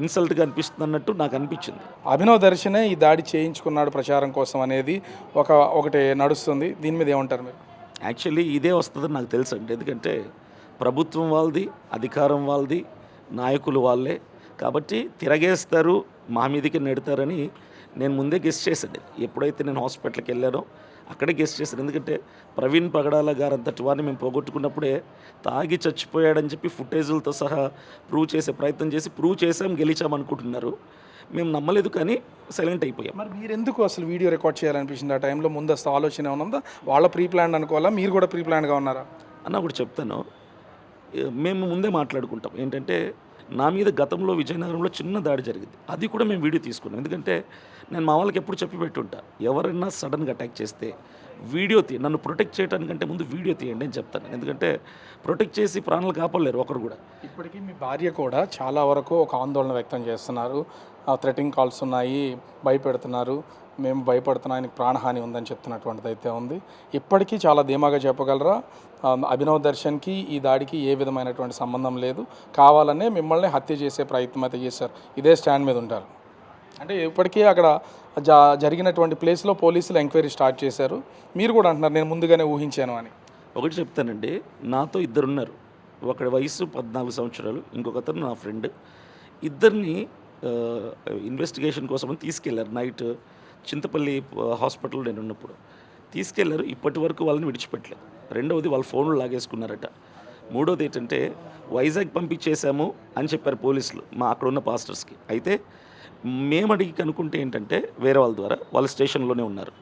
ఇన్సల్ట్గా అనిపిస్తుంది అన్నట్టు నాకు అనిపించింది. అభినవ్ దర్శనే ఈ దాడి చేయించుకున్నాడు ప్రచారం కోసం అనేది ఒకటి నడుస్తుంది. దీని మీద ఏమంటారు మీరు? యాక్చువల్లీ ఇదే వస్తుందని నాకు తెలుసండి. ఎందుకంటే ప్రభుత్వం వాళ్ళది, అధికారం వాళ్ళది, నాయకులు వాళ్ళే. కాబట్టి తిరగేస్తారు, మా మీదకి నెడతారని నేను ముందే గెస్ చేశాను. ఎప్పుడైతే నేను హాస్పిటల్కి వెళ్ళానో అక్కడే గెస్ చేశాను. ఎందుకంటే ప్రవీణ్ పగడాల గారు అంతటి వారిని మేము పోగొట్టుకున్నప్పుడే తాగి చచ్చిపోయాడని చెప్పి ఫుటేజులతో సహా ప్రూవ్ చేసే ప్రయత్నం చేసి ప్రూవ్ చేసాం, గెలిచాం అనుకుంటున్నారు. మేము నమ్మలేదు, కానీ సైలెంట్ అయిపోయాం. మరి మీరు ఎందుకు అసలు వీడియో రికార్డ్ చేయాలనిపించింది ఆ టైంలో? ముందస్తు ఆలోచన ఏమైనా ఉందా? వాళ్ళ ప్రీ ప్లాన్ అనుకోవాలా, మీరు కూడా ప్రీ ప్లాన్గా ఉన్నారా? అన్న ఒకటి చెప్తాను, మేము ముందే మాట్లాడుకుంటాం. ఏంటంటే నా మీద గతంలో విజయనగరంలో చిన్న దాడి జరిగింది, అది కూడా మేము వీడియో తీసుకున్నాం. ఎందుకంటే నేను మా వాళ్ళకి ఎప్పుడు చెప్పి పెట్టుంటా, ఎవరైనా సడన్గా అటాక్ చేస్తే వీడియో నన్ను ప్రొటెక్ట్ చేయడానికంటే ముందు వీడియో తీయండి అని చెప్తాను. ఎందుకంటే ప్రొటెక్ట్ చేసి ప్రాణాలు కాపాడలేరు ఒకరు కూడా. ఇప్పటికీ మీ భార్య కూడా చాలా వరకు ఒక ఆందోళన వ్యక్తం చేస్తున్నారు. థ్రెటింగ్ కాల్స్ ఉన్నాయి, భయపెడుతున్నారు, మేము భయపడుతున్నా, ఆయనకి ప్రాణహాని ఉందని చెప్తున్నటువంటిది అయితే ఉంది. ఇప్పటికీ చాలా ధీమాగా చెప్పగలరా అభినవ్ దర్శన్కి ఈ దాడికి ఏ విధమైనటువంటి సంబంధం లేదు, కావాలనే మిమ్మల్ని హత్య చేసే ప్రయత్నం అయితే చేశారు, ఇదే స్టాండ్ మీద ఉంటారు? అంటే ఇప్పటికీ అక్కడ జరిగినటువంటి ప్లేస్లో పోలీసులు ఎంక్వైరీ స్టార్ట్ చేశారు, మీరు కూడా అంటున్నారు నేను ముందుగానే ఊహించాను అని. ఒకటి చెప్తానండి, నాతో ఇద్దరున్నారు. ఒకడి వయసు 14 సంవత్సరాలు, ఇంకొక అతను నా ఫ్రెండ్. ఇద్దరిని ఇన్వెస్టిగేషన్ కోసమని తీసుకెళ్లారు. నైట్ చింతపల్లి హాస్పిటల్లో నేను ఉన్నప్పుడు తీసుకెళ్లారు. ఇప్పటి వరకు వాళ్ళని విడిచిపెట్టలేదు. రెండవది వాళ్ళ ఫోన్లు లాగేసుకున్నారట. మూడోది ఏంటంటే వైజాగ్ పంపించేశాము అని చెప్పారు పోలీసులు అక్కడ ఉన్న పాస్టర్స్కి. అయితే మేము అడిగి కనుక్కుంటే ఏంటంటే వేరే వాళ్ళ ద్వారా వాళ్ళ స్టేషన్లోనే ఉన్నారు.